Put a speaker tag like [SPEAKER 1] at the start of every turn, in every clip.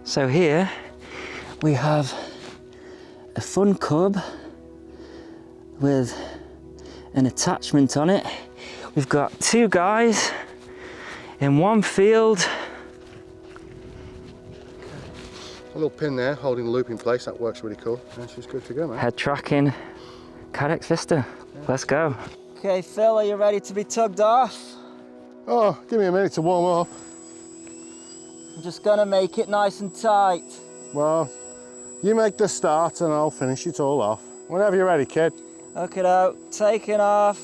[SPEAKER 1] So here we have a fun cub with an attachment on it. We've got two guys in one field.
[SPEAKER 2] A little pin there holding the loop in place, that works really cool. And she's good to go, man.
[SPEAKER 1] Head tracking Cadex Vista. Let's go. Okay, Phil, are you ready to be tugged off?
[SPEAKER 2] Oh, give me a minute to warm up.
[SPEAKER 1] I'm just gonna make it nice and tight.
[SPEAKER 2] Well, you make the start and I'll finish it all off. Whenever you're ready, kid.
[SPEAKER 1] Okay, now, taking off.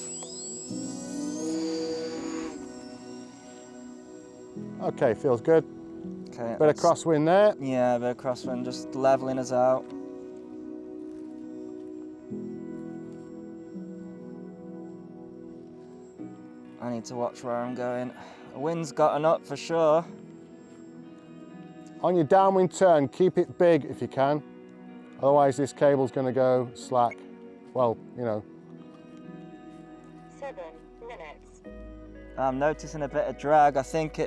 [SPEAKER 2] Okay, feels good.
[SPEAKER 1] Okay,
[SPEAKER 2] Bit of crosswind there.
[SPEAKER 1] Yeah, a bit of crosswind, just leveling us out. I need to watch where I'm going. The wind's gotten up for sure.
[SPEAKER 2] On your downwind turn, keep it big if you can. Otherwise this cable's going to go slack. Well, you know.
[SPEAKER 3] 7 minutes.
[SPEAKER 1] I'm noticing a bit of drag. I think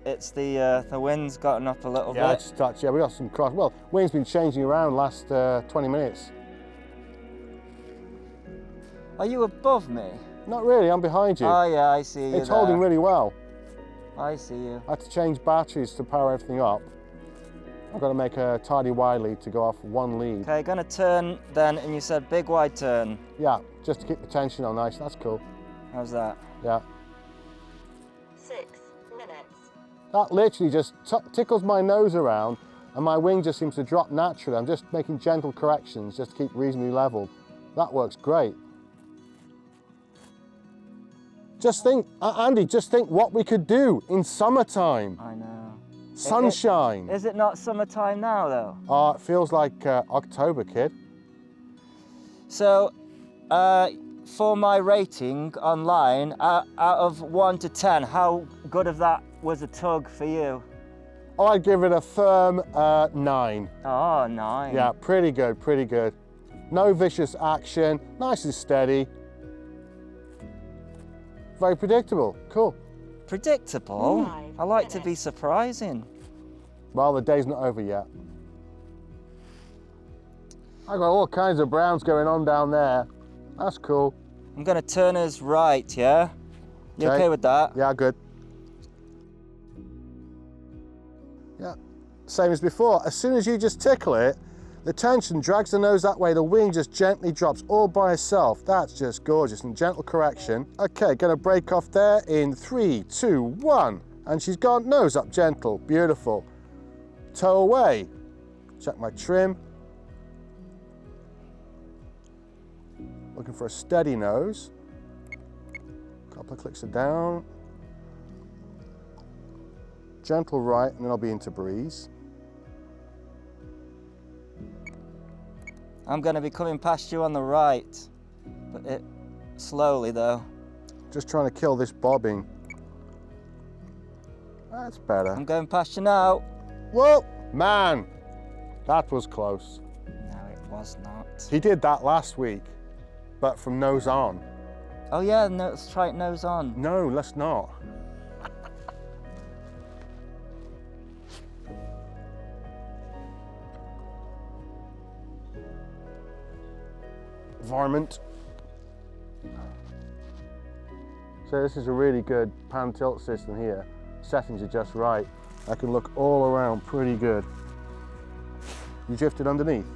[SPEAKER 1] it's the wind's gotten up a little
[SPEAKER 2] Yeah,
[SPEAKER 1] bit.
[SPEAKER 2] it's touch. Yeah, we got some cross. Well, wind's been changing around last 20 minutes.
[SPEAKER 1] Are you above me?
[SPEAKER 2] Not really, I'm behind you.
[SPEAKER 1] Oh yeah, I see you.
[SPEAKER 2] It's holding really well.
[SPEAKER 1] I see you.
[SPEAKER 2] I had to change batteries to power everything up. I've got to make a tidy wide lead to go off one lead.
[SPEAKER 1] Okay, gonna turn then, and you said big wide turn.
[SPEAKER 2] Yeah, just to keep the tension on nice. That's cool.
[SPEAKER 1] How's that?
[SPEAKER 2] Yeah.
[SPEAKER 3] 6 minutes.
[SPEAKER 2] That literally just tickles my nose around and my wing just seems to drop naturally. I'm just making gentle corrections just to keep reasonably level. That works great. Just think, Andy, just think what we could do in summertime.
[SPEAKER 1] I know.
[SPEAKER 2] Sunshine.
[SPEAKER 1] Is it not summertime now though?
[SPEAKER 2] Oh, it feels like October, kid.
[SPEAKER 1] So, for my rating online, out of 1 to 10, how good of that was a tug for you?
[SPEAKER 2] Oh, I'd give it a firm 9.
[SPEAKER 1] Oh, 9.
[SPEAKER 2] Yeah, pretty good, pretty good. No vicious action, nice and steady. Very predictable, cool.
[SPEAKER 1] Predictable? I like to be surprising.
[SPEAKER 2] Well, the day's not over yet. I've got all kinds of browns going on down there. That's cool.
[SPEAKER 1] I'm gonna turn us right, yeah? You okay with that?
[SPEAKER 2] Yeah, good. Yeah, same as before. As soon as you just tickle it, the tension drags the nose that way, the wing just gently drops all by itself. That's just gorgeous and gentle correction. Okay, gonna break off there in 3, 2, 1. And she's gone nose up gentle, beautiful. Toe away. Check my trim. Looking for a steady nose. Couple of clicks of down. Gentle right, and then I'll be into breeze.
[SPEAKER 1] I'm gonna be coming past you on the right, but slowly though.
[SPEAKER 2] Just trying to kill this bobbing. That's better.
[SPEAKER 1] I'm going past you now.
[SPEAKER 2] Whoa, man, that was close.
[SPEAKER 1] No, it was not.
[SPEAKER 2] He did that last week, but from nose on.
[SPEAKER 1] Oh yeah, no, let's try it nose on.
[SPEAKER 2] No, let's not. Environment. So this is a really good pan tilt system here. Settings are just right. I can look all around pretty good. You drifted underneath?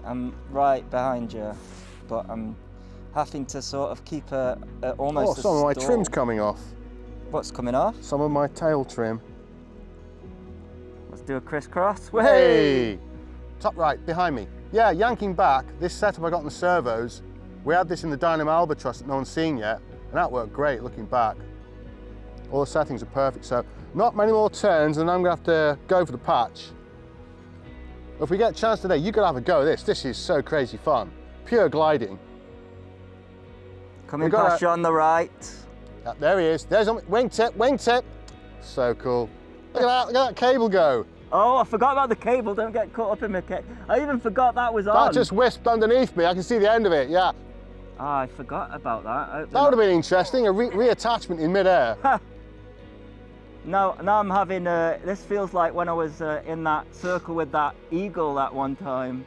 [SPEAKER 1] I'm right behind you, but I'm having to sort of keep almost
[SPEAKER 2] Oh, some of my trim's coming off.
[SPEAKER 1] What's coming off?
[SPEAKER 2] Some of my tail trim.
[SPEAKER 1] Let's do a crisscross.
[SPEAKER 2] Hey! Top right, behind me. Yeah, yanking back, this setup I got in the servos, we had this in the Dynamo Albatross that no one's seen yet, and that worked great looking back. All the settings are perfect, so not many more turns and I'm gonna have to go for the patch. If we get a chance today, you gotta have a go at this. This is so crazy fun. Pure gliding.
[SPEAKER 1] Coming past you on the right.
[SPEAKER 2] Yeah, there he is. There's a wingtip, wingtip. So cool. Look at that cable go.
[SPEAKER 1] Oh, I forgot about the cable. Don't get caught up in my cable. I even forgot that was on.
[SPEAKER 2] That just wisped underneath me. I can see the end of it, yeah.
[SPEAKER 1] Oh, I forgot about that.
[SPEAKER 2] That would have been interesting, a reattachment in mid-air.
[SPEAKER 1] No, now I'm having, this feels like when I was in that circle with that eagle that one time.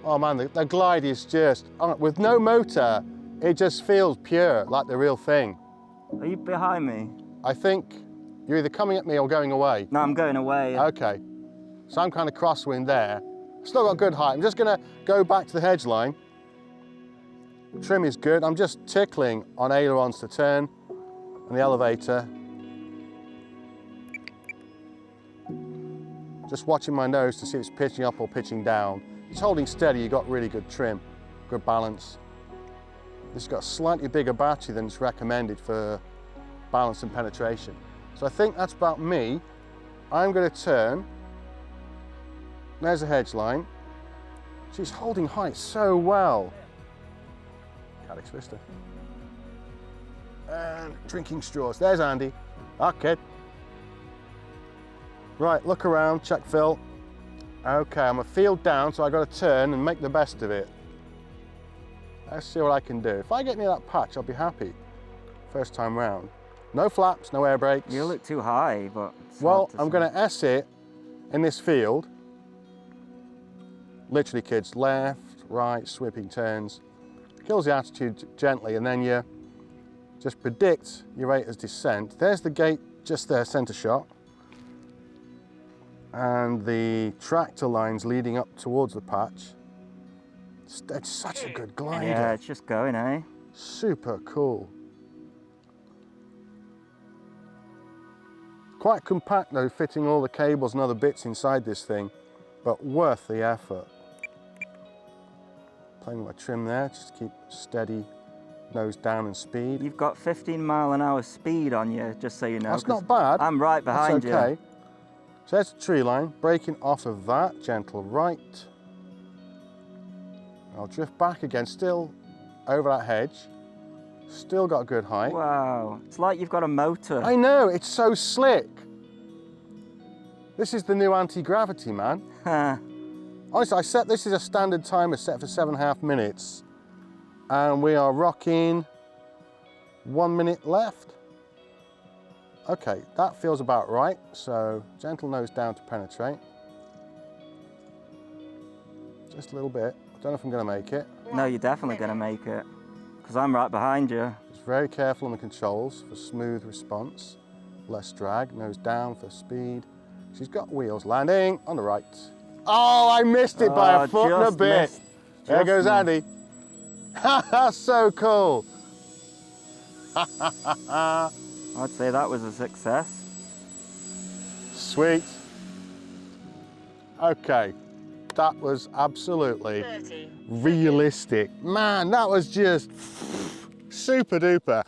[SPEAKER 2] Oh man, the glide is just, with no motor, it just feels pure, like the real thing.
[SPEAKER 1] Are you behind me?
[SPEAKER 2] I think you're either coming at me or going away.
[SPEAKER 1] No, I'm going away.
[SPEAKER 2] Okay, so I'm kind of crosswind there. Still got good height. I'm just gonna go back to the hedge line. Trim is good. I'm just tickling on ailerons to turn and the elevator. Just watching my nose to see if it's pitching up or pitching down. It's holding steady, you've got really good trim, good balance. This has got a slightly bigger battery than is recommended for balance and penetration. So I think that's about me. I'm going to turn. There's a hedge line. She's holding height so well. Calyx Vista. And drinking straws. There's Andy. Okay. Right, look around, check Phil. Okay, I'm a field down, so I've got to turn and make the best of it. Let's see what I can do. If I get near that patch, I'll be happy. First time round. No flaps, no air brakes.
[SPEAKER 1] You look too high, but...
[SPEAKER 2] Well, I'm going to S it in this field. Literally, kids, left, right, sweeping turns. Kills the attitude gently, and then you just predict your rate as descent. There's the gate just there, centre shot. And the tractor lines leading up towards the patch. It's such a good glider.
[SPEAKER 1] Yeah, it's just going, eh?
[SPEAKER 2] Super cool. Quite compact though, fitting all the cables and other bits inside this thing, but worth the effort. Playing with my trim there, just keep steady, nose down and speed.
[SPEAKER 1] You've got 15-mile-an-hour speed on you, just so you know.
[SPEAKER 2] That's not bad.
[SPEAKER 1] I'm right behind
[SPEAKER 2] That's okay.
[SPEAKER 1] you.
[SPEAKER 2] So there's the tree line, breaking off of that, gentle right. I'll drift back again, still over that hedge. Still got good height.
[SPEAKER 1] Wow, it's like you've got a motor.
[SPEAKER 2] I know, it's so slick. This is the new anti-gravity, man. Honestly, this is a standard timer set for 7.5 minutes. And we are rocking 1 minute left. Okay, that feels about right. So gentle nose down to penetrate. Just a little bit. I don't know if I'm going to make it.
[SPEAKER 1] No, you're definitely going to make it, because I'm right behind you.
[SPEAKER 2] Just very careful on the controls for smooth response. Less drag, nose down for speed. She's got wheels landing on the right. Oh, I missed it by a foot and a bit. There goes Andy. So cool.
[SPEAKER 1] I'd say that was a success.
[SPEAKER 2] Sweet. Okay, that was absolutely
[SPEAKER 3] 30.
[SPEAKER 2] realistic. Man, that was just super duper.